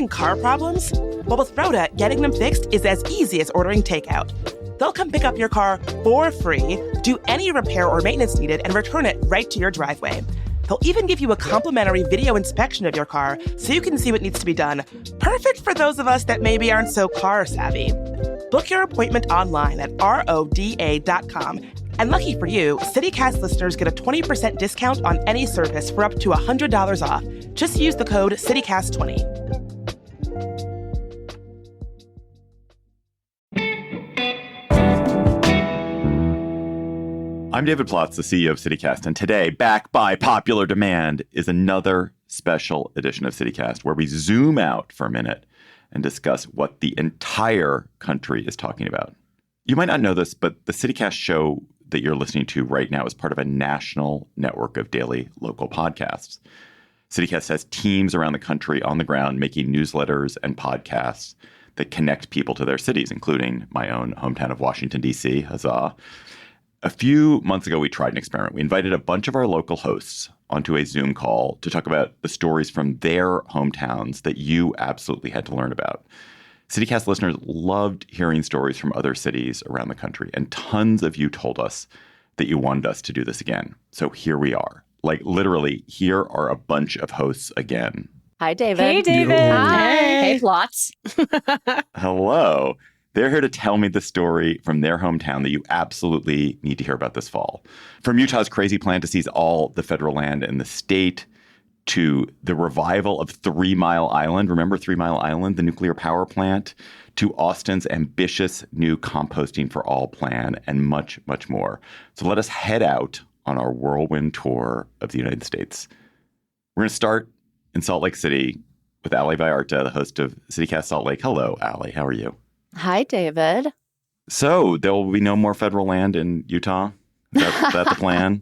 Having car problems? Well, with Rhoda, getting them fixed is as easy as ordering takeout. They'll come pick up your car for free, do any repair or maintenance needed, and return it right to your driveway. They'll even give you a complimentary video inspection of your car so you can see what needs to be done. Perfect for those of us that maybe aren't so car savvy. Book your appointment online at roda.com. And lucky for you, CityCast listeners get a 20% discount on any service for up to $100 off. Just use the code CityCast20. I'm David Plotz, the CEO of CityCast, and today, back by popular demand, is another special edition of CityCast where we zoom out for a minute and discuss what the entire country is talking about. You might not know this, but the CityCast show that you're listening to right now is part of a national network of daily local podcasts. CityCast has teams around the country on the ground making newsletters and podcasts that connect people to their cities, including my own hometown of Washington, D.C., huzzah. A few months ago, we tried an experiment. We invited a bunch of our local hosts onto a Zoom call to talk about the stories from their hometowns that you absolutely had to learn about. CityCast listeners loved hearing stories from other cities around the country, and tons of you told us that you wanted us to do this again. So here we are. Like, literally, here are a bunch of hosts again. Hi, David. Hey, David. Hi. Hey, Plotz. Hello. They're here to tell me the story from their hometown that you absolutely need to hear about this fall. From Utah's crazy plan to seize all the federal land in the state, to the revival of 3 Mile Island. Remember 3 Mile Island, the nuclear power plant? To Austin's ambitious new composting for all plan, and much, much more. So let us head out on our whirlwind tour of the United States. We're going to start in Salt Lake City with Ali Vallarta, the host of CityCast Salt Lake. Hello, Ali. How are you? Hi, David. So there will be no more federal land in Utah? Is that the plan?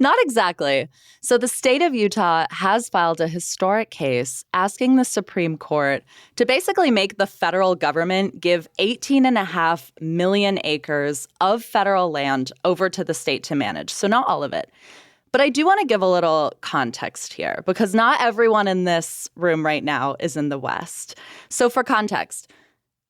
Not exactly. So the state of Utah has filed a historic case asking the Supreme Court to basically make the federal government give 18.5 million acres of federal land over to the state to manage. So not all of it. But I do want to give a little context here, because not everyone in this room right now is in the West. So for context,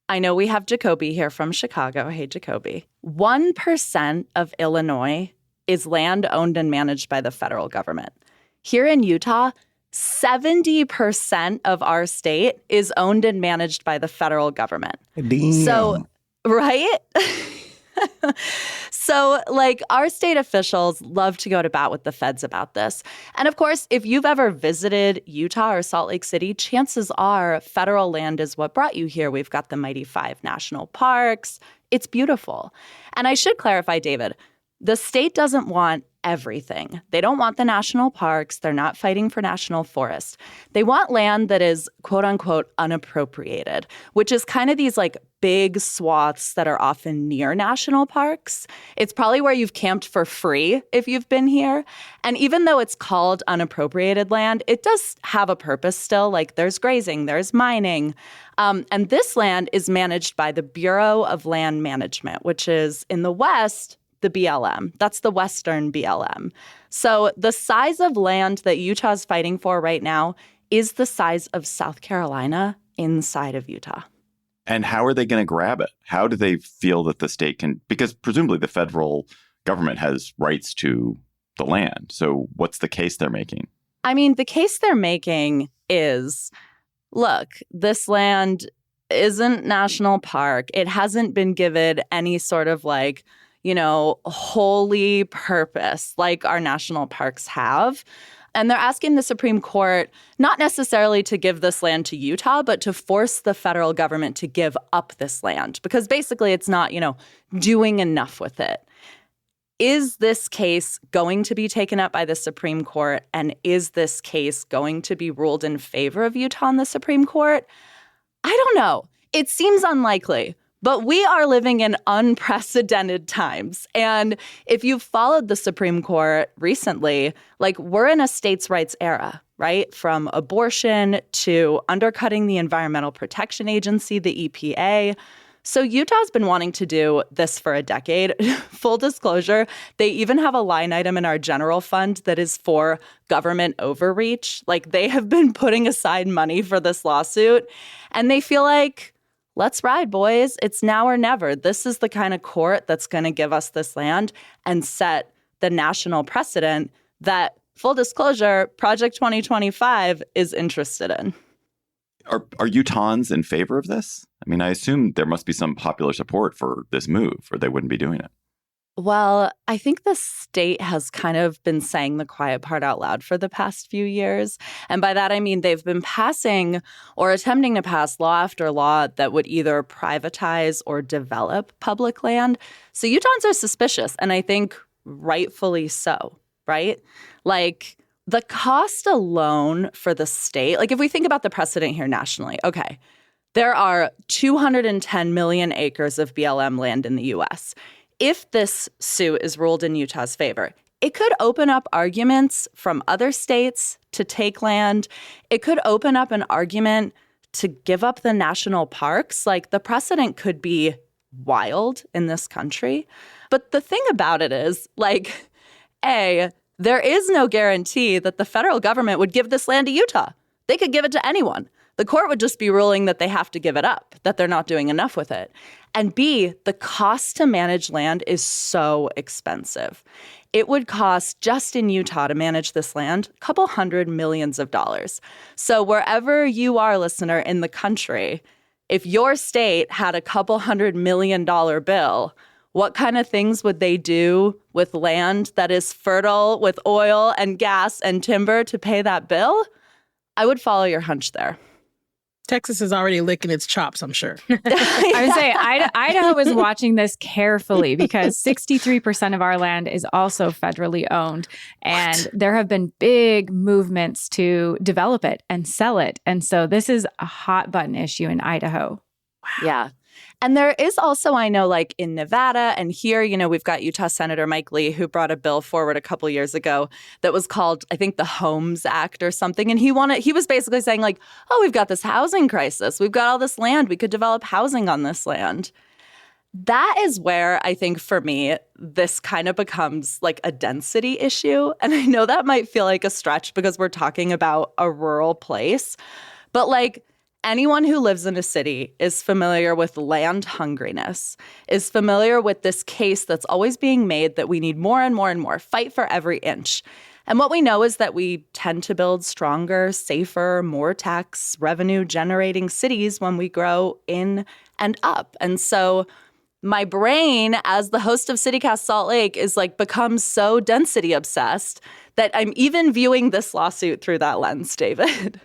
I know we have Jacoby here from Chicago. Hey, Jacoby. 1% of Illinois is land owned and managed by the federal government. Here in Utah, 70% of our state is owned and managed by the federal government. Damn. So, right? So, like, our state officials love to go to bat with the feds about this. And of course, if you've ever visited Utah or Salt Lake City, chances are federal land is what brought you here. We've got the Mighty 5 national parks. It's beautiful. And I should clarify, David, the state doesn't want everything. They don't want the national parks. They're not fighting for national forests. They want land that is, quote unquote, unappropriated, which is kind of these like big swaths that are often near national parks. It's probably where you've camped for free if you've been here. And even though it's called unappropriated land, it does have a purpose still. Like there's grazing, there's mining. And this land is managed by the Bureau of Land Management, which is in the West, the BLM. That's the Western BLM. So the size of land that Utah's fighting for right now is the size of South Carolina inside of Utah. And how are they going to grab it? How do they feel that the state can, because presumably the federal government has rights to the land. So what's the case they're making? I mean, the case they're making is, look, this land isn't national park. It hasn't been given any sort of like, you know, holy purpose like our national parks have. And they're asking the Supreme Court not necessarily to give this land to Utah, but to force the federal government to give up this land because basically it's not, you know, doing enough with it. Is this case going to be taken up by the Supreme Court? And is this case going to be ruled in favor of Utah in the Supreme Court? I don't know. It seems unlikely. But we are living in unprecedented times. And if you've followed the Supreme Court recently, like we're in a states' rights era, right? From abortion to undercutting the Environmental Protection Agency, the EPA, So Utah's been wanting to do this for a decade. Full disclosure, they even have a line item in our general fund that is for government overreach. Like, they have been putting aside money for this lawsuit, and they feel like, let's ride, boys. It's now or never. This is the kind of court that's going to give us this land and set the national precedent that, full disclosure, Project 2025 is interested in. Are Utahns in favor of this? I mean, I assume there must be some popular support for this move, or they wouldn't be doing it. Well, I think the state has kind of been saying the quiet part out loud for the past few years. And by that, I mean they've been passing or attempting to pass law after law that would either privatize or develop public land. So Utahns are suspicious, and I think rightfully so, right? Like, the cost alone for the state, like if we think about the precedent here nationally, okay, there are 210 million acres of BLM land in the U.S. If this suit is ruled in Utah's favor, it could open up arguments from other states to take land. It could open up an argument to give up the national parks. Like, the precedent could be wild in this country. But the thing about it is, like, there is no guarantee that the federal government would give this land to Utah. They could give it to anyone. The court would just be ruling that they have to give it up, that they're not doing enough with it. And B, the cost to manage land is so expensive. It would cost, just in Utah, to manage this land, a couple $100 million. So wherever you are, listener, in the country, if your state had a couple $100 million bill, what kind of things would they do with land that is fertile with oil and gas and timber to pay that bill? I would follow your hunch there. Texas is already licking its chops, I'm sure. I would say Idaho is watching this carefully because 63% of our land is also federally owned. And there have been big movements to develop it and sell it. And so this is a hot button issue in Idaho. Wow. Yeah. And there is also, I know, like in Nevada and here, you know, we've got Utah Senator Mike Lee, who brought a bill forward a couple years ago that was called, I think, the Homes Act or something. And he was basically saying like, oh, we've got this housing crisis. We've got all this land. We could develop housing on this land. That is where I think for me, this kind of becomes like a density issue. And I know that might feel like a stretch because we're talking about a rural place, but like, anyone who lives in a city is familiar with land hungriness, is familiar with this case that's always being made that we need more and more and more, fight for every inch. And what we know is that we tend to build stronger, safer, more tax revenue generating cities when we grow in and up. And so my brain, as the host of CityCast Salt Lake, is like becomes so density obsessed that I'm even viewing this lawsuit through that lens, David.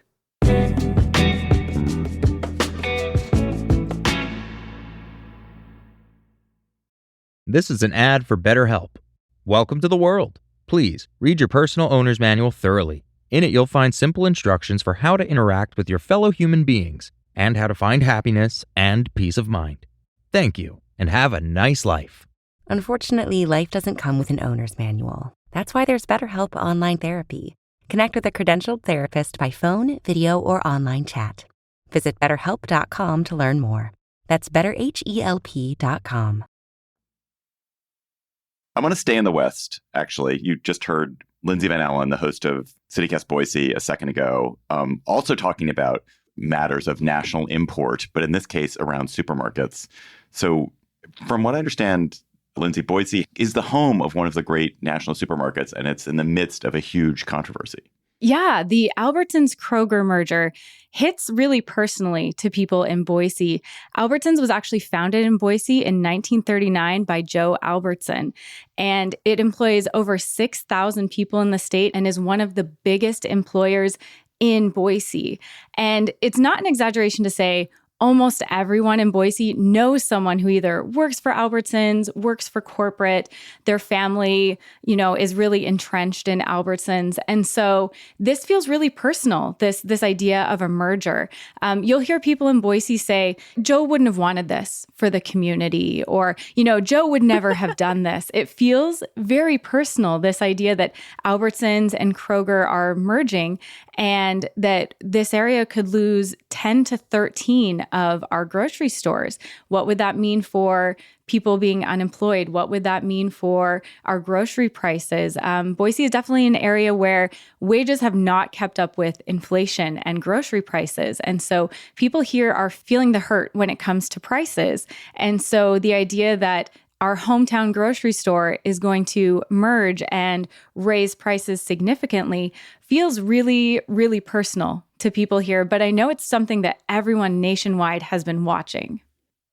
This is an ad for BetterHelp. Welcome to the world. Please read your personal owner's manual thoroughly. In it, you'll find simple instructions for how to interact with your fellow human beings and how to find happiness and peace of mind. Thank you, and have a nice life. Unfortunately, life doesn't come with an owner's manual. That's why there's BetterHelp Online Therapy. Connect with a credentialed therapist by phone, video, or online chat. Visit BetterHelp.com to learn more. That's BetterHelp.com. I want to stay in the West, actually. You just heard Lindsay Van Allen, the host of CityCast Boise, a second ago, also talking about matters of national import, but in this case around supermarkets. So from what I understand, Lindsay, Boise is the home of one of the great national supermarkets, and it's in the midst of a huge controversy. Yeah, the Albertsons-Kroger merger hits really personally to people in Boise. Albertsons was actually founded in Boise in 1939 by Joe Albertson, and it employs over 6,000 people in the state and is one of the biggest employers in Boise. And it's not an exaggeration to say almost everyone in Boise knows someone who either works for Albertsons, works for corporate, their family, is really entrenched in Albertsons. And so this feels really personal, this idea of a merger. You'll hear people in Boise say, Joe wouldn't have wanted this for the community, or, Joe would never have done this. It feels very personal, this idea that Albertsons and Kroger are merging and that this area could lose 10 to 13 of our grocery stores? What would that mean for people being unemployed? What would that mean for our grocery prices? Boise is definitely an area where wages have not kept up with inflation and grocery prices. And so people here are feeling the hurt when it comes to prices. And so the idea that our hometown grocery store is going to merge and raise prices significantly feels really, really personal to people here. But I know it's something that everyone nationwide has been watching.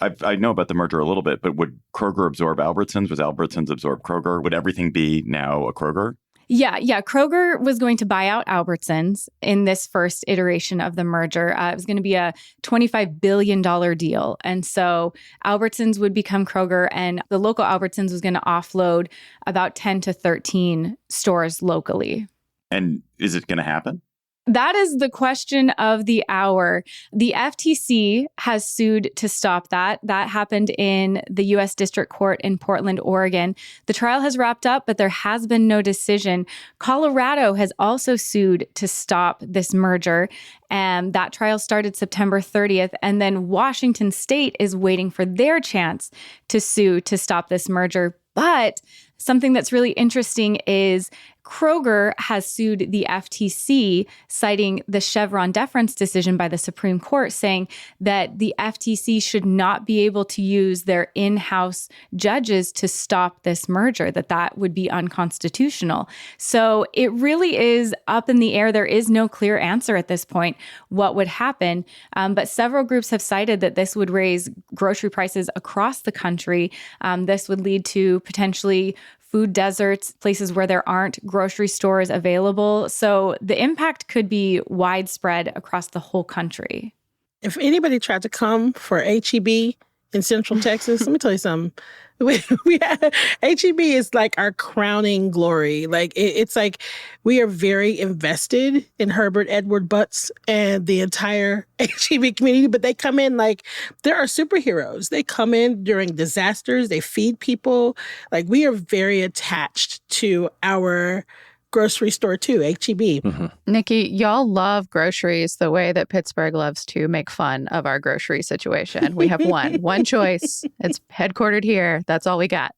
I know about the merger a little bit, but would Kroger absorb Albertsons? Was Albertsons absorb Kroger? Would everything be now a Kroger? Yeah. Kroger was going to buy out Albertsons in this first iteration of the merger. It was going to be a $25 billion deal. And so Albertsons would become Kroger, and the local Albertsons was going to offload about 10 to 13 stores locally. And is it going to happen? That is the question of the hour. The FTC has sued to stop that. That happened in the U.S. District Court in Portland, Oregon. The trial has wrapped up, but there has been no decision. Colorado has also sued to stop this merger, and that trial started September 30th. And then Washington State is waiting for their chance to sue to stop this merger. But something that's really interesting is Kroger has sued the FTC, citing the Chevron deference decision by the Supreme Court, saying that the FTC should not be able to use their in-house judges to stop this merger, that would be unconstitutional. So it really is up in the air. There is no clear answer at this point what would happen. But several groups have cited that this would raise grocery prices across the country. This would lead to potentially food deserts, places where there aren't grocery stores available. So the impact could be widespread across the whole country. If anybody tried to come for HEB in Central Texas, let me tell you something. HEB is like our crowning glory. Like it's like we are very invested in Herbert Edward Butts and the entire HEB community, but they come in like they're our superheroes. They come in during disasters. They feed people. Like we are very attached to our grocery store too, HEB. Mm-hmm. Nikki, y'all love groceries the way that Pittsburgh loves to make fun of our grocery situation. We have one choice. It's headquartered here. That's all we got.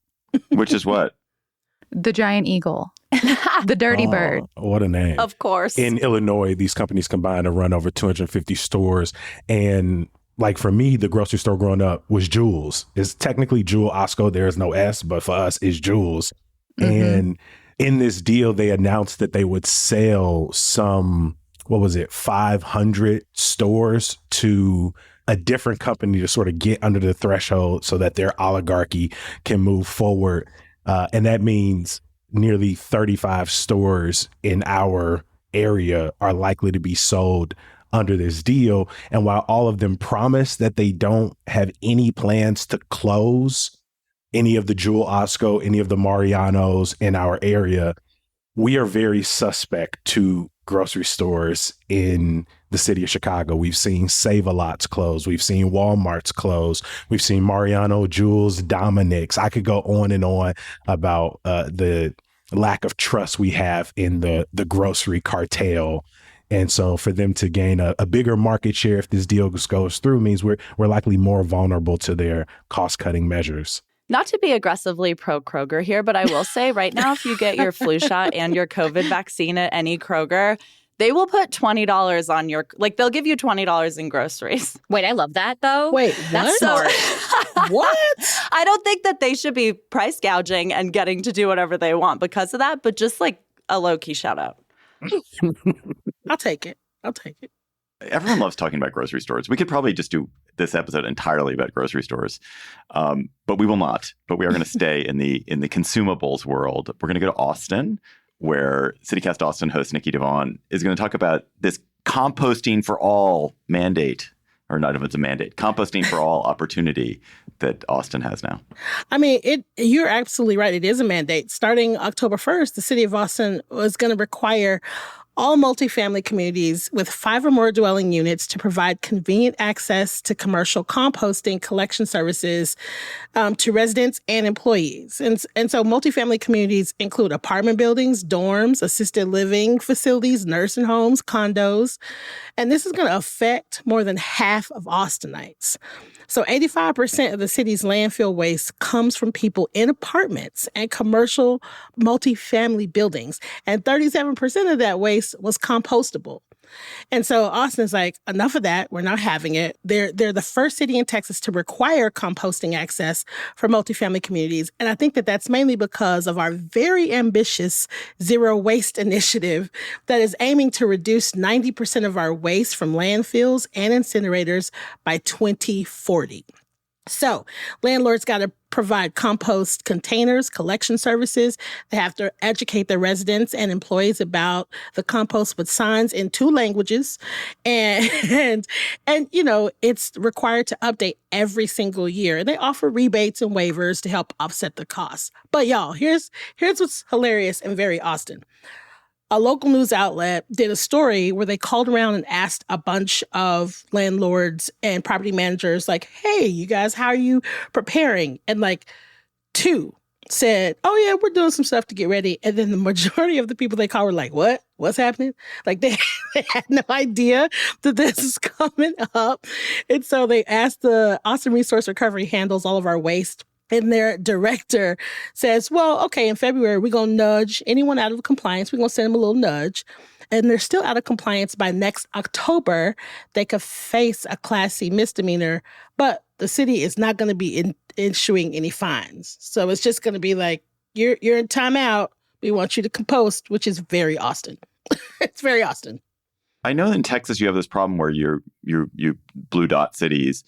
Which is what? The giant eagle. The dirty bird. What a name. Of course. In Illinois, these companies combined to run over 250 stores. And like for me, the grocery store growing up was Jewel's. It's technically Jewel Osco. There is no S, but for us, it's Jewel's. Mm-hmm. And in this deal, they announced that they would sell some, 500 stores to a different company to sort of get under the threshold so that their oligarchy can move forward. And that means nearly 35 stores in our area are likely to be sold under this deal. And while all of them promise that they don't have any plans to close any of the Jewel Osco, any of the Mariano's in our area, we are very suspect to grocery stores in the city of Chicago. We've seen Save-A-Lots close. We've seen Walmart's close. We've seen Mariano, Jewel's, Dominic's. I could go on and on about the lack of trust we have in the grocery cartel. And so for them to gain a bigger market share if this deal goes through means we're likely more vulnerable to their cost-cutting measures. Not to be aggressively pro-Kroger here, but I will say right now, if you get your flu shot and your COVID vaccine at any Kroger, they will put $20 on your, they'll give you $20 in groceries. Wait, I love that though. Wait, that's smart. What? I don't think that they should be price gouging and getting to do whatever they want because of that, but just like a low-key shout out. I'll take it. Everyone loves talking about grocery stores. We could probably just do this episode entirely about grocery stores, but we will not. But we are going to stay in the consumables world. We're going to go to Austin, where CityCast Austin host Nikki Devon is going to talk about this composting for all mandate, or not if it's a mandate, composting for all opportunity that Austin has now. I mean, you're absolutely right. It is a mandate. Starting October 1st, the city of Austin was going to require all multifamily communities with 5 or more dwelling units to provide convenient access to commercial composting collection services to residents and employees. And so multifamily communities include apartment buildings, dorms, assisted living facilities, nursing homes, condos. And this is going to affect more than half of Austinites. So 85% of the city's landfill waste comes from people in apartments and commercial multifamily buildings. And 37% of that waste was compostable. And so Austin's like, enough of that. We're not having it. They're the first city in Texas to require composting access for multifamily communities. And I think that that's mainly because of our very ambitious zero waste initiative that is aiming to reduce 90% of our waste from landfills and incinerators by 2040. So landlords got to provide compost containers, collection services. They have to educate their residents and employees about the compost with signs in 2 languages. And you know, it's required to update every single year. And they offer rebates and waivers to help offset the costs. But y'all, here's what's hilarious and very Austin. A local news outlet did a story where they called around and asked a bunch of landlords and property managers, like, hey, you guys, how are you preparing? And like 2 said, oh, yeah, we're doing some stuff to get ready. And then the majority of the people they called were like, what? What's happening? Like they had no idea that this is coming up. And so they asked the Austin Resource Recovery handles all of our waste. And their director says, well, okay, in February, we're going to nudge anyone out of compliance. We're going to send them a little nudge. And they're still out of compliance by next October. They could face a Class C misdemeanor, but the city is not going to be issuing any fines. So it's just going to be like, you're in timeout. We want you to compost, which is very Austin. It's very Austin. I know in Texas you have this problem where you blue dot cities,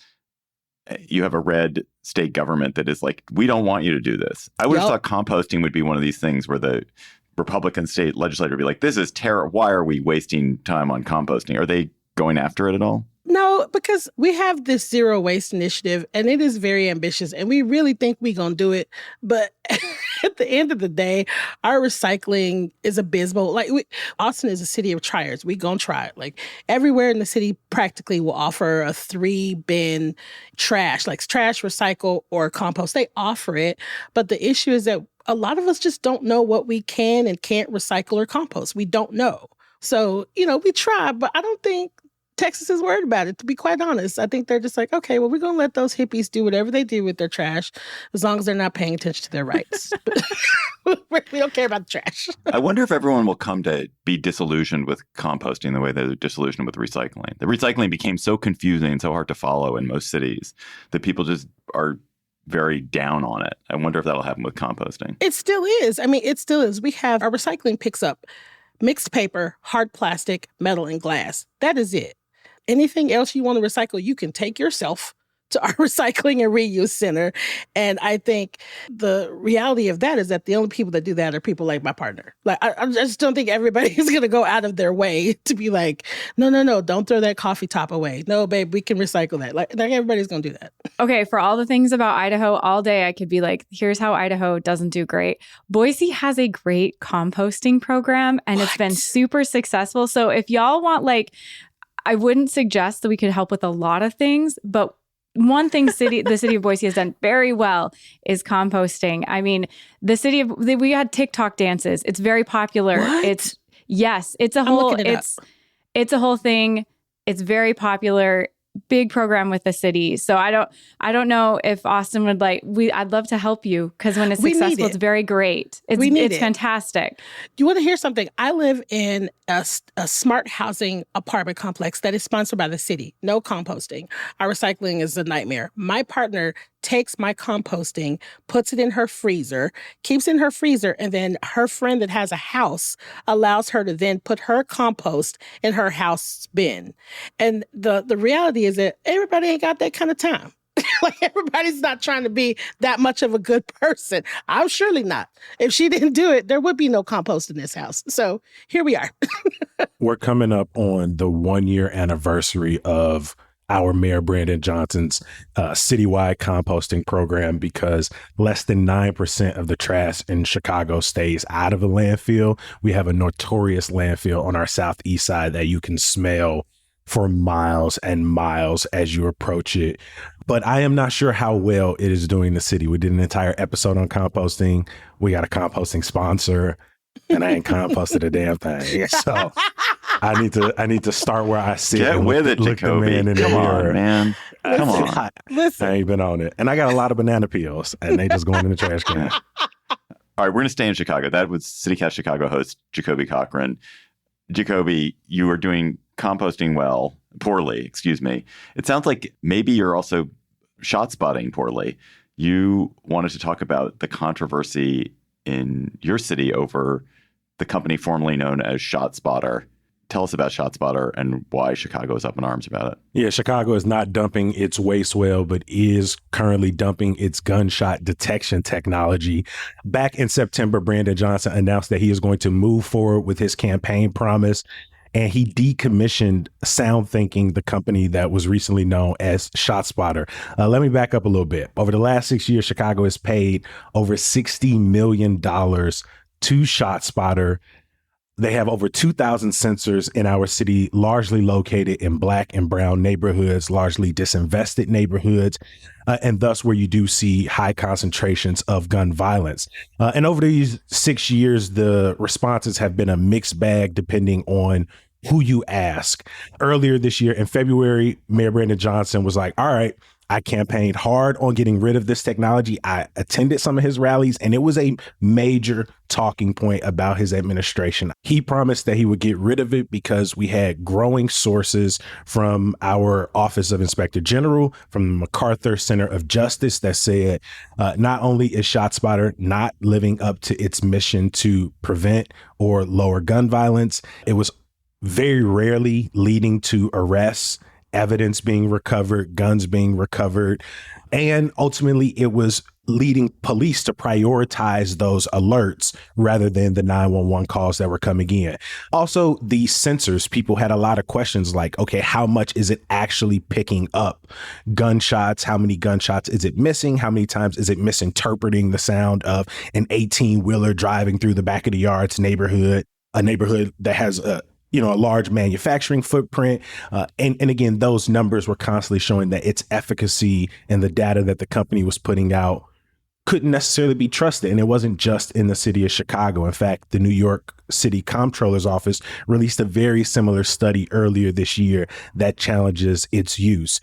you have a red state government that is like, we don't want you to do this. I would have thought composting would be one of these things where the Republican state legislator would be like, this is terrible. Why are we wasting time on composting? Are they going after it at all? No, because we have this zero waste initiative and it is very ambitious and we really think we're going to do it. But at the end of the day, our recycling is abysmal. Like Austin is a city of triers. We going to try it. Like everywhere in the city practically will offer a 3-bin trash, like trash, recycle, or compost. They offer it. But the issue is that a lot of us just don't know what we can and can't recycle or compost. We don't know. So, you know, we try, but I don't think Texas is worried about it, to be quite honest. I think they're just like, okay, well, we're going to let those hippies do whatever they do with their trash as long as they're not paying attention to their rights. We don't care about the trash. I wonder if everyone will come to be disillusioned with composting the way they're disillusioned with recycling. The recycling became so confusing and so hard to follow in most cities that people just are very down on it. I wonder if that'll happen with composting. It still is. I mean, it still is. We have our recycling picks up mixed paper, hard plastic, metal, and glass. That is it. Anything else you want to recycle, you can take yourself to our recycling and reuse center. And I think the reality of that is that the only people that do that are people like my partner. Like, I just don't think everybody is going to go out of their way to be like, no, don't throw that coffee top away. No, babe, we can recycle that. Like everybody's going to do that. Okay, for all the things about Idaho, all day I could be like, here's how Idaho doesn't do great. Boise has a great composting program and It's been super successful. So if y'all want, like, I wouldn't suggest that we could help with a lot of things, but one thing the city of Boise has done very well is composting. I mean, we had TikTok dances. It's very popular. What? It's a whole thing. It's very popular. Big program with the city. So I don't know if Austin would I'd love to help you because when it's successful, it's very great. It's fantastic. You want to hear something? I live in a smart housing apartment complex that is sponsored by the city. No composting. Our recycling is a nightmare. My partner takes my composting, puts it in her freezer, keeps it in her freezer, and then her friend that has a house allows her to then put her compost in her house bin. And the reality is that everybody ain't got that kind of time. Like everybody's not trying to be that much of a good person. I'm surely not. If she didn't do it, there would be no compost in this house. So here we are. We're coming up on the 1-year anniversary of our Mayor Brandon Johnson's citywide composting program, because less than 9% of the trash in Chicago stays out of a landfill. We have a notorious landfill on our southeast side that you can smell for miles and miles as you approach it. But I am not sure how well it is doing the city. We did an entire episode on composting. We got a composting sponsor, and I ain't composted a damn thing. So I need to start where I sit. Get with it, Jacoby. Come on, man. Come on. Listen. I ain't been on it. And I got a lot of banana peels, and they just going in the trash can. All right, we're going to stay in Chicago. That was CityCast Chicago host Jacoby Cochran. Jacoby, you are doing composting poorly, excuse me. It sounds like maybe you're also shot spotting poorly. You wanted to talk about the controversy in your city over the company formerly known as ShotSpotter. Tell us about ShotSpotter and why Chicago is up in arms about it. Yeah, Chicago is not dumping its waste well, but is currently dumping its gunshot detection technology. Back in September, Brandon Johnson announced that he is going to move forward with his campaign promise, and he decommissioned SoundThinking, the company that was recently known as ShotSpotter. Let me back up a little bit. Over the last 6 years, Chicago has paid over $60 million to ShotSpotter. They have over 2,000 sensors in our city, largely located in Black and brown neighborhoods, largely disinvested neighborhoods, and thus where you do see high concentrations of gun violence. And over these 6 years, the responses have been a mixed bag depending on who you ask. Earlier this year in February, Mayor Brandon Johnson was like, all right, I campaigned hard on getting rid of this technology. I attended some of his rallies, and it was a major talking point about his administration. He promised that he would get rid of it because we had growing sources from our Office of Inspector General, from the MacArthur Center of Justice, that said not only is ShotSpotter not living up to its mission to prevent or lower gun violence, it was very rarely leading to arrests, evidence being recovered, guns being recovered, and ultimately it was leading police to prioritize those alerts rather than the 911 calls that were coming in. Also, the sensors, people had a lot of questions like, okay, how much is it actually picking up gunshots? How many gunshots is it missing? How many times is it misinterpreting the sound of an 18-wheeler driving through the back of the yard's neighborhood, a neighborhood that has a large manufacturing footprint. And again, those numbers were constantly showing that its efficacy and the data that the company was putting out couldn't necessarily be trusted. And it wasn't just in the city of Chicago. In fact, the New York City Comptroller's Office released a very similar study earlier this year that challenges its use.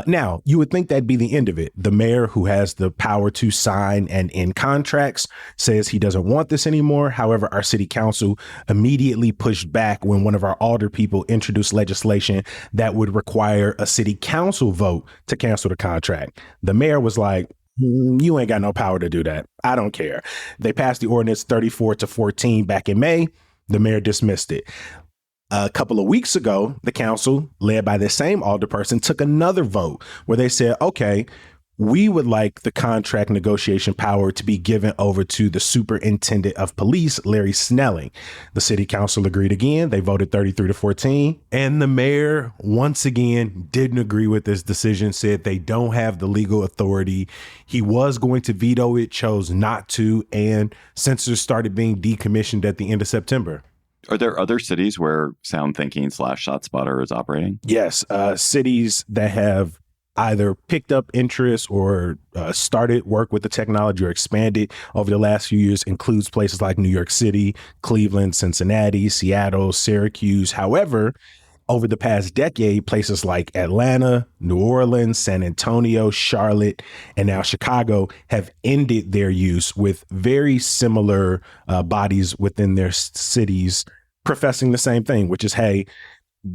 Now, you would think that'd be the end of it. The mayor, who has the power to sign and end contracts, says he doesn't want this anymore. However, our city council immediately pushed back when one of our alder people introduced legislation that would require a city council vote to cancel the contract. The mayor was like, you ain't got no power to do that. I don't care. They passed the ordinance 34-14 back in May. The mayor dismissed it. A couple of weeks ago, the council, led by the same alderperson, took another vote where they said, okay, we would like the contract negotiation power to be given over to the superintendent of police, Larry Snelling. The city council agreed again. They voted 33-14. And the mayor, once again, didn't agree with this decision, said they don't have the legal authority. He was going to veto it, chose not to, and sensors started being decommissioned at the end of September. Are there other cities where SoundThinking / ShotSpotter is operating? Yes, cities that have either picked up interest or started work with the technology or expanded over the last few years includes places like New York City, Cleveland, Cincinnati, Seattle, Syracuse. However, over the past decade, places like Atlanta, New Orleans, San Antonio, Charlotte, and now Chicago have ended their use, with very similar bodies within their cities professing the same thing, which is, hey,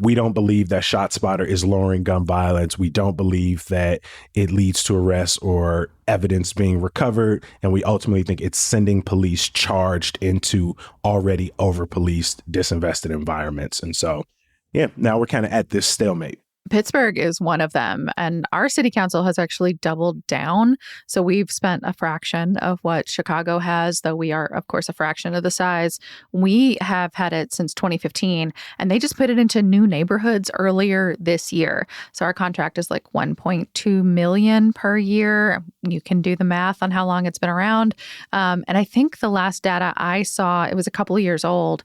we don't believe that ShotSpotter is lowering gun violence. We don't believe that it leads to arrests or evidence being recovered. And we ultimately think it's sending police charged into already over-policed, disinvested environments. And so, yeah, now we're kind of at this stalemate. Pittsburgh is one of them. And our city council has actually doubled down. So we've spent a fraction of what Chicago has, though we are, of course, a fraction of the size. We have had it since 2015, and they just put it into new neighborhoods earlier this year. So our contract is like $1.2 million per year. You can do the math on how long it's been around. And I think the last data I saw, it was a couple of years old.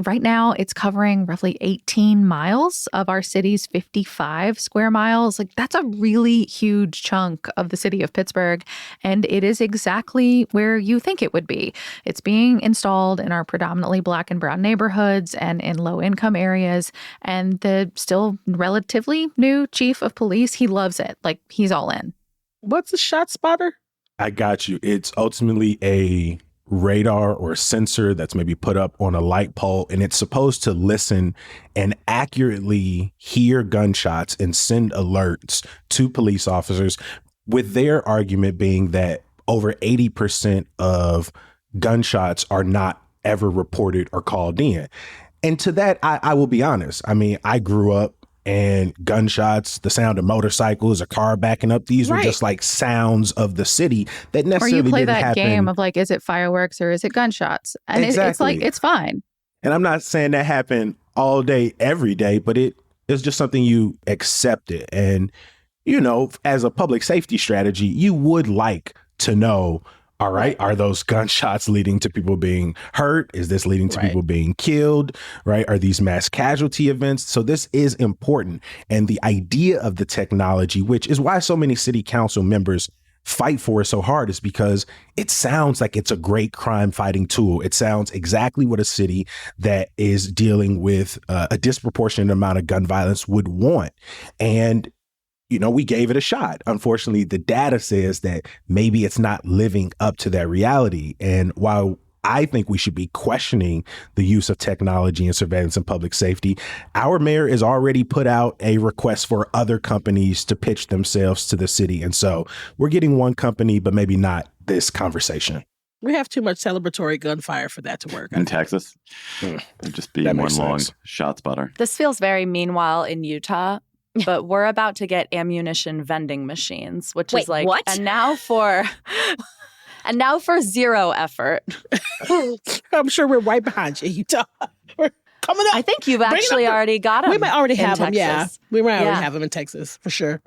Right now, it's covering roughly 18 miles of our city's 55 square miles. Like, that's a really huge chunk of the city of Pittsburgh. And it is exactly where you think it would be. It's being installed in our predominantly Black and brown neighborhoods and in low-income areas. And the still relatively new chief of police, he loves it. Like, he's all in. What's a shot spotter? I got you. It's ultimately a radar or sensor that's maybe put up on a light pole, and it's supposed to listen and accurately hear gunshots and send alerts to police officers, with their argument being that over 80% of gunshots are not ever reported or called in. And to that, I will be honest. I mean, I grew up and gunshots, the sound of motorcycles, a car backing up, these were just like sounds of the city that necessarily Or you play didn't that happen. game of like, is it fireworks or is it gunshots? And it's like, it's fine. And I'm not saying that happened all day, every day, but it's just something you accepted. And, you know, as a public safety strategy, you would like to know, all right, are those gunshots leading to people being hurt? Is this leading to people being killed? Right? Are these mass casualty events? So this is important. And the idea of the technology, which is why so many city council members fight for it so hard, is because it sounds like it's a great crime fighting tool. It sounds exactly what a city that is dealing with a disproportionate amount of gun violence would want. And you know, we gave it a shot. Unfortunately, the data says that maybe it's not living up to that reality. And while I think we should be questioning the use of technology and surveillance in public safety, our mayor has already put out a request for other companies to pitch themselves to the city. And so we're getting one company, but maybe not this conversation. We have too much celebratory gunfire for that to work. In Texas, it'd just be one long shot spotter. This feels very meanwhile in Utah. But we're about to get ammunition vending machines, which is like, what? And now for zero effort. I'm sure we're right behind you, Utah. We're coming up. I think you've actually already got them. We might already have them. Yeah, we might already Yeah. have them in Texas for sure.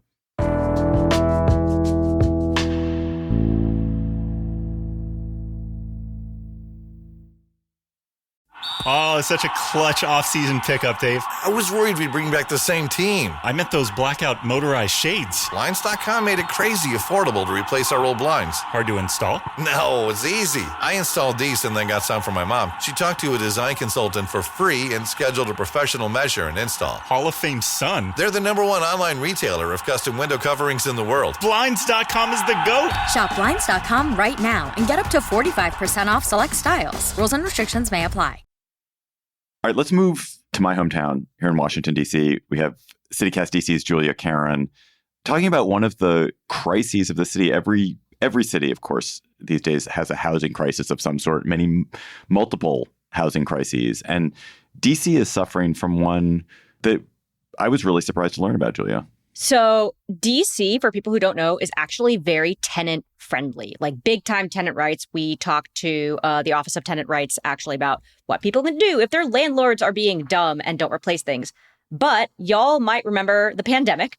Oh, it's such a clutch off-season pickup, Dave. I was worried we'd bring back the same team. I meant those blackout motorized shades. Blinds.com made it crazy affordable to replace our old blinds. Hard to install? No, it's easy. I installed these and then got some for my mom. She talked to a design consultant for free and scheduled a professional measure and install. Hall of Fame son. They're the #1 online retailer of custom window coverings in the world. Blinds.com is the GOAT. Shop Blinds.com right now and get up to 45% off select styles. Rules and restrictions may apply. All right, let's move to my hometown here in Washington, D.C. We have CityCast DC's Julia Karron talking about one of the crises of the city. Every city, of course, these days has a housing crisis of some sort, multiple housing crises. And D.C. is suffering from one that I was really surprised to learn about, Julia. So DC, for people who don't know, is actually very tenant friendly, like big time tenant rights. We talked to the Office of Tenant Rights actually about what people can do if their landlords are being dumb and don't replace things. But y'all might remember the pandemic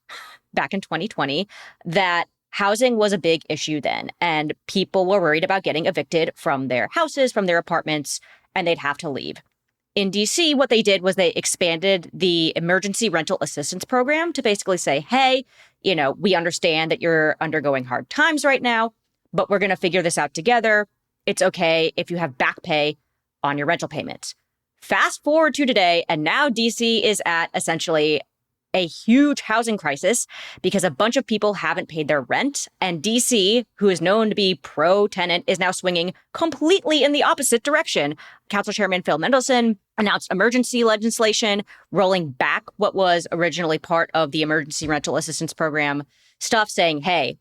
back in 2020, that housing was a big issue then. And people were worried about getting evicted from their houses, from their apartments, and they'd have to leave. In DC, what they did was they expanded the emergency rental assistance program to basically say, hey, we understand that you're undergoing hard times right now, but we're going to figure this out together. It's okay if you have back pay on your rental payments. Fast forward to today, and now DC is at essentially a huge housing crisis because a bunch of people haven't paid their rent. And DC, who is known to be pro-tenant, is now swinging completely in the opposite direction. Council Chairman Phil Mendelson announced emergency legislation, rolling back what was originally part of the emergency rental assistance program stuff, saying, hey,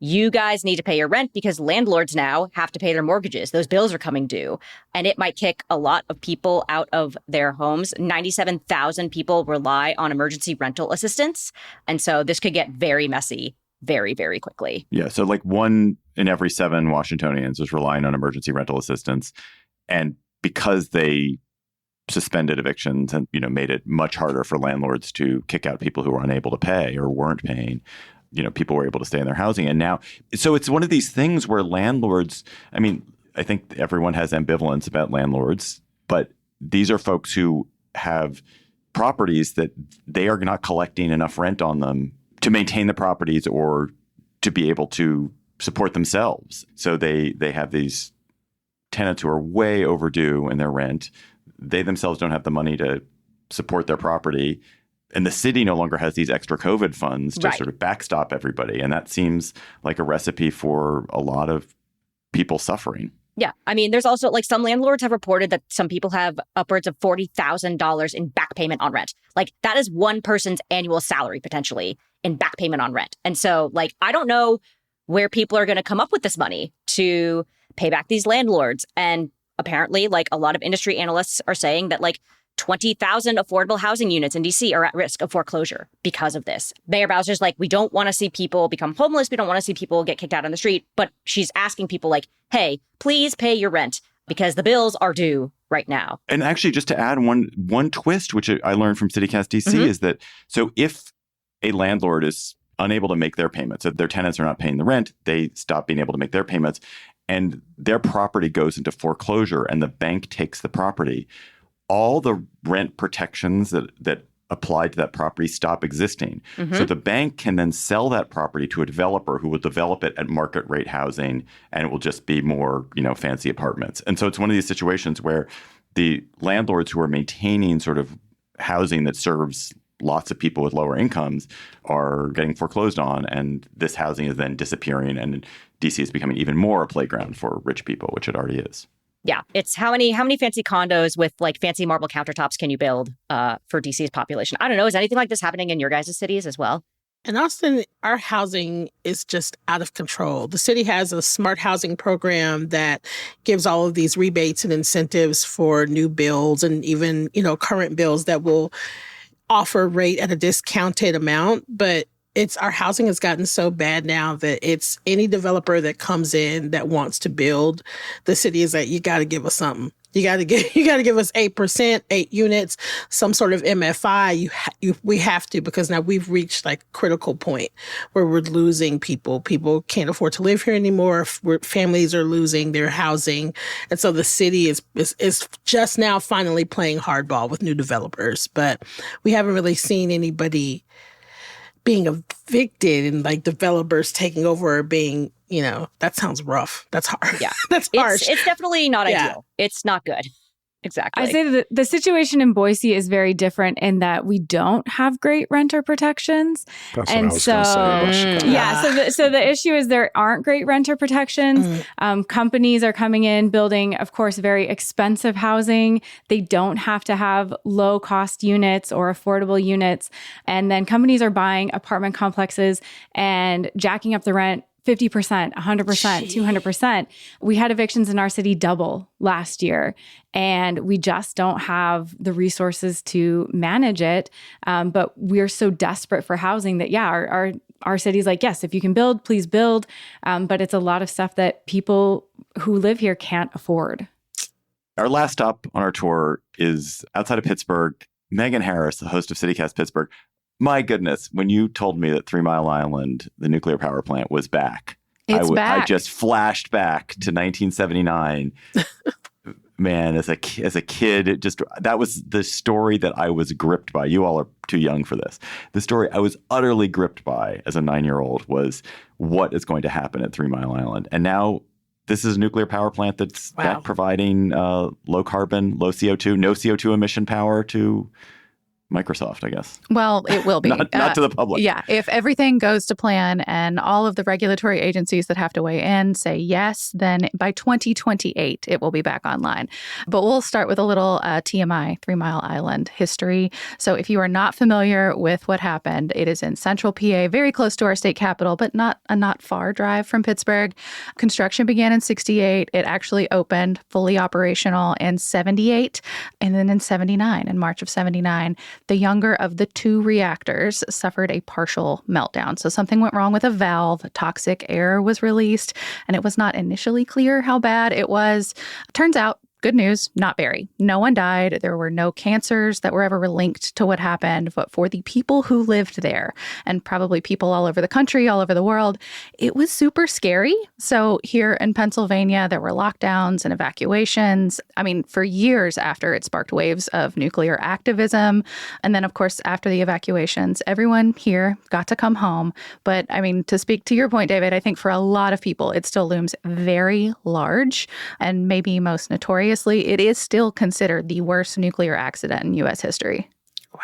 you guys need to pay your rent because landlords now have to pay their mortgages. Those bills are coming due. And it might kick a lot of people out of their homes. 97,000 people rely on emergency rental assistance. And so this could get very messy very, very quickly. Yeah. So like 1 in every 7 Washingtonians is relying on emergency rental assistance. And because they suspended evictions and, made it much harder for landlords to kick out people who were unable to pay or weren't paying, people were able to stay in their housing. And now, so it's one of these things where landlords, I think everyone has ambivalence about landlords, but these are folks who have properties that they are not collecting enough rent on them to maintain the properties or to be able to support themselves. So they have these tenants who are way overdue in their rent. They themselves don't have the money to support their property. And the city no longer has these extra COVID funds to sort of backstop everybody. And that seems like a recipe for a lot of people suffering. Yeah. There's also like some landlords have reported that some people have upwards of $40,000 in back payment on rent. Like that is one person's annual salary potentially in back payment on rent. And so like, I don't know where people are going to come up with this money to pay back these landlords. And apparently like a lot of industry analysts are saying that like 20,000 affordable housing units in DC are at risk of foreclosure because of this. Mayor Bowser's like, we don't want to see people become homeless. We don't want to see people get kicked out on the street. But she's asking people like, hey, please pay your rent because the bills are due right now. And actually, just to add one twist, which I learned from CityCast DC, is that so if a landlord is unable to make their payments, if their tenants are not paying the rent, they stop being able to make their payments, and their property goes into foreclosure and the bank takes the property, all the rent protections that apply to that property stop existing. So the bank can then sell that property to a developer who will develop it at market rate housing, and it will just be more, fancy apartments. And so it's one of these situations where the landlords who are maintaining sort of housing that serves lots of people with lower incomes are getting foreclosed on, and this housing is then disappearing, and DC is becoming even more a playground for rich people, which it already is. Yeah, it's how many fancy condos with like fancy marble countertops can you build for DC's population? I don't know. Is anything like this happening in your guys' cities as well? In Austin, our housing is just out of control. The city has a smart housing program that gives all of these rebates and incentives for new builds and even, current builds that will offer rate at a discounted amount. But our housing has gotten so bad now that it's any developer that comes in that wants to build, the city is like, you got to give us something. You got to give us 8%, 8 units, some sort of MFI. We have to, because now we've reached like a critical point where we're losing people. People can't afford to live here anymore. Families are losing their housing. And so the city is just now finally playing hardball with new developers. But we haven't really seen anybody being evicted and like developers taking over or being, that sounds rough. That's hard. Yeah. That's harsh. It's definitely not ideal. It's not good. Exactly. I say that the situation in Boise is very different in that we don't have great renter protections. That's and what I was going to say about Chicago. Yeah. So the issue is there aren't great renter protections. Companies are coming in, building, of course, very expensive housing. They don't have to have low cost units or affordable units. And then companies are buying apartment complexes and jacking up the rent 50%, 100%, 200%. We had evictions in our city double last year, and we just don't have the resources to manage it. But we're so desperate for housing that, our city's like, yes, if you can build, please build. But it's a lot of stuff that people who live here can't afford. Our last stop on our tour is outside of Pittsburgh. Megan Harris, the host of CityCast Pittsburgh. My goodness, when you told me that 3 Mile Island, the nuclear power plant, was back, I just flashed back to 1979. Man, as a kid, that was the story that I was gripped by. You all are too young for this. The story I was utterly gripped by as a 9-year-old was what is going to happen at 3 Mile Island. And now this is a nuclear power plant that's back providing low carbon, low CO2, no CO2 emission power to Microsoft, I guess. Well, it will be. Not to the public. Yeah. If everything goes to plan and all of the regulatory agencies that have to weigh in say yes, then by 2028, it will be back online. But we'll start with a little TMI, 3 Mile Island history. So if you are not familiar with what happened, it is in central PA, very close to our state capital, but not far drive from Pittsburgh. Construction began in 68. It actually opened fully operational in 78. And then in 79, in March of 79, the younger of the 2 reactors suffered a partial meltdown. So something went wrong with a valve, toxic air was released, and it was not initially clear how bad it was. Turns out, good news, not very. No one died. There were no cancers that were ever linked to what happened. But for the people who lived there, and probably people all over the country, all over the world, it was super scary. So here in Pennsylvania, there were lockdowns and evacuations. I mean, for years after, it sparked waves of nuclear activism. And then, of course, after the evacuations, everyone here got to come home. But I mean, to speak to your point, David, I think for a lot of people, it still looms very large and maybe most notorious. It is still considered the worst nuclear accident in U.S. history. Wow.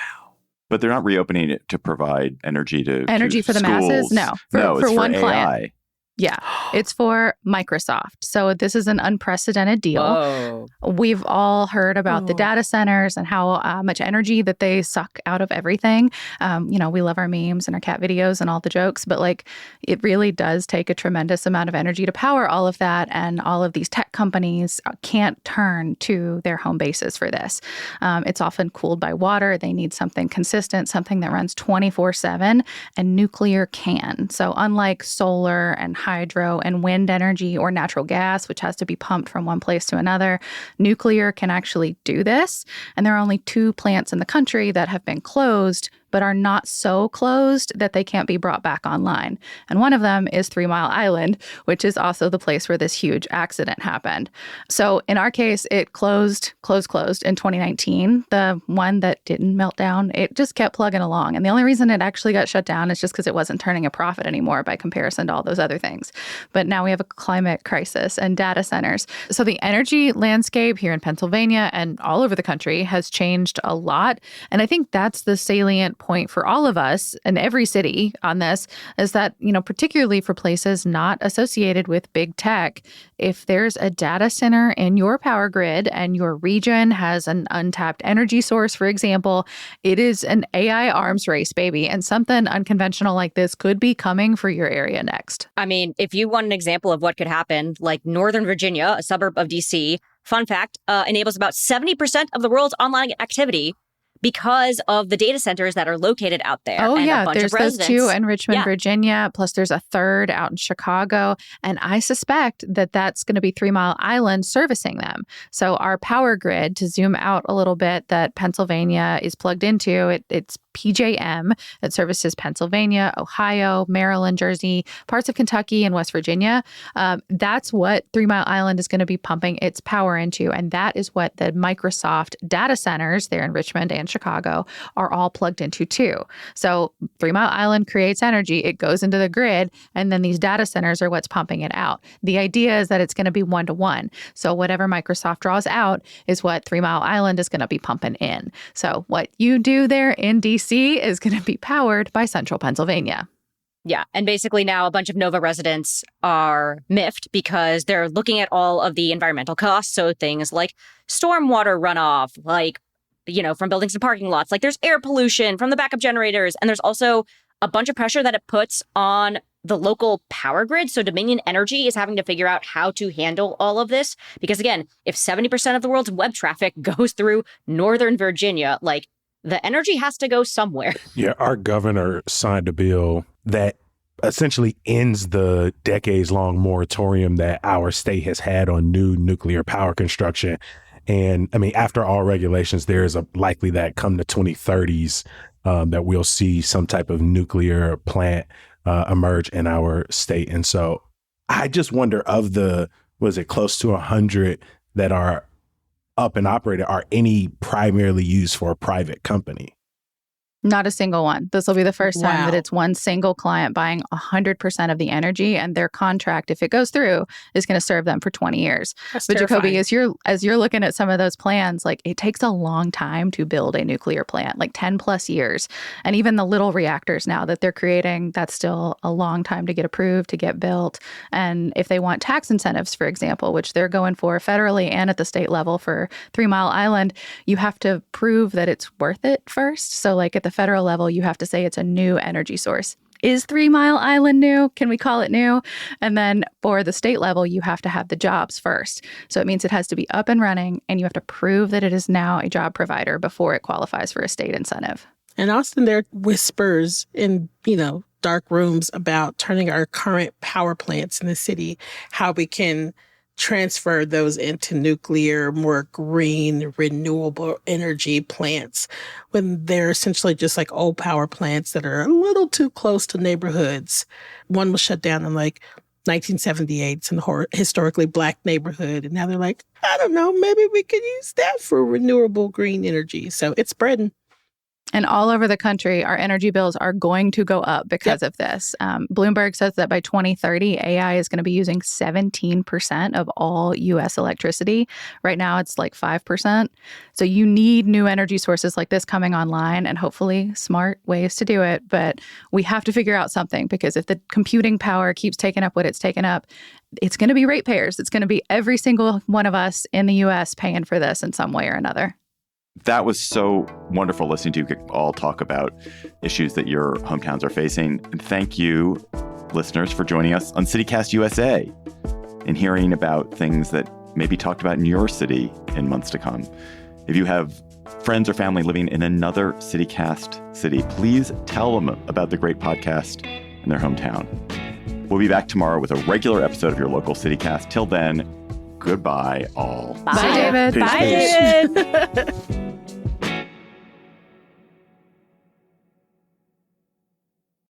But they're not reopening it to provide energy to for the schools. masses? No. For one AI. client. Yeah, it's for Microsoft. So this is an unprecedented deal. Whoa. We've all heard about the data centers and how much energy that they suck out of everything. We love our memes and our cat videos and all the jokes, but it really does take a tremendous amount of energy to power all of that. And all of these tech companies can't turn to their home bases for this. It's often cooled by water. They need something consistent, something that runs 24/7, and nuclear can. So unlike solar and hydro and wind energy or natural gas, which has to be pumped from one place to another, nuclear can actually do this. And there are only 2 plants in the country that have been closed, but are not so closed that they can't be brought back online. And one of them is 3 Mile Island, which is also the place where this huge accident happened. So in our case, it closed in 2019. The one that didn't melt down, it just kept plugging along. And the only reason it actually got shut down is just because it wasn't turning a profit anymore by comparison to all those other things. But now we have a climate crisis and data centers. So the energy landscape here in Pennsylvania and all over the country has changed a lot. And I think that's the salient point for all of us in every city on this is that, particularly for places not associated with big tech, if there's a data center in your power grid and your region has an untapped energy source, for example, it is an AI arms race, baby. And something unconventional like this could be coming for your area next. I mean, if you want an example of what could happen, like Northern Virginia, a suburb of DC, fun fact, enables about 70% of the world's online activity because of the data centers that are located out there. Oh, and yeah. A bunch There's of those residents. 2 in Richmond, Virginia. Plus, there's a third out in Chicago. And I suspect that that's going to be 3 Mile Island servicing them. So our power grid, to zoom out a little bit, that Pennsylvania is plugged into, it's PJM that services Pennsylvania, Ohio, Maryland, Jersey, parts of Kentucky, and West Virginia. That's what 3 Mile Island is going to be pumping its power into. And that is what the Microsoft data centers there in Richmond and Chicago are all plugged into too. So 3 Mile Island creates energy, it goes into the grid, and then these data centers are what's pumping it out. The idea is that it's going to be 1-to-1. So whatever Microsoft draws out is what 3 Mile Island is going to be pumping in. So what you do there in DC is going to be powered by Central Pennsylvania. Yeah. And basically now a bunch of Nova residents are miffed because they're looking at all of the environmental costs. So things like stormwater runoff, from buildings and parking lots, there's air pollution from the backup generators. And there's also a bunch of pressure that it puts on the local power grid. So Dominion Energy is having to figure out how to handle all of this. Because again, if 70% of the world's web traffic goes through Northern Virginia, the energy has to go somewhere. Yeah, our governor signed a bill that essentially ends the decades-long moratorium that our state has had on new nuclear power construction. And I mean, after all regulations, there is a likely that come the 2030s that we'll see some type of nuclear plant emerge in our state. And so I just wonder, of the, close to 100 that are up and operated, are any primarily used for a private company? Not a single one. This will be the first time Wow. that it's one single client buying 100% of the energy, and their contract, if it goes through, is going to serve them for 20 years. That's But Jacoby, terrifying. as you're looking at some of those plans, like it takes a long time to build a nuclear plant, like 10 plus years. And even the little reactors now that they're creating, that's still a long time to get approved, to get built. And if they want tax incentives, for example, which they're going for federally and at the state level for 3 Mile Island, you have to prove that it's worth it first. So like at the federal level, you have to say it's a new energy source. Is 3 Mile Island new? Can we call it new? And then for the state level, you have to have the jobs first. So it means it has to be up and running, and you have to prove that it is now a job provider before it qualifies for a state incentive. And Austin, there are whispers in, dark rooms about turning our current power plants in the city, how we can transfer those into nuclear, more green, renewable energy plants when they're essentially just like old power plants that are a little too close to neighborhoods. One was shut down in like 1978. It's in a historically Black neighborhood. And now they're like, I don't know, maybe we could use that for renewable green energy. So it's spreading. And all over the country, our energy bills are going to go up because of this. Bloomberg says that by 2030, AI is going to be using 17% of all U.S. electricity. Right now, it's like 5%. So you need new energy sources like this coming online and hopefully smart ways to do it. But we have to figure out something, because if the computing power keeps taking up what it's taken up, it's going to be ratepayers. It's going to be every single one of us in the U.S. paying for this in some way or another. That was so wonderful listening to you all talk about issues that your hometowns are facing. And thank you, listeners, for joining us on CityCast USA and hearing about things that may be talked about in your city in months to come. If you have friends or family living in another CityCast city, please tell them about the great podcast in their hometown. We'll be back tomorrow with a regular episode of your local CityCast. Till then, goodbye, all. Bye, David. Peace, Bye, peace. David.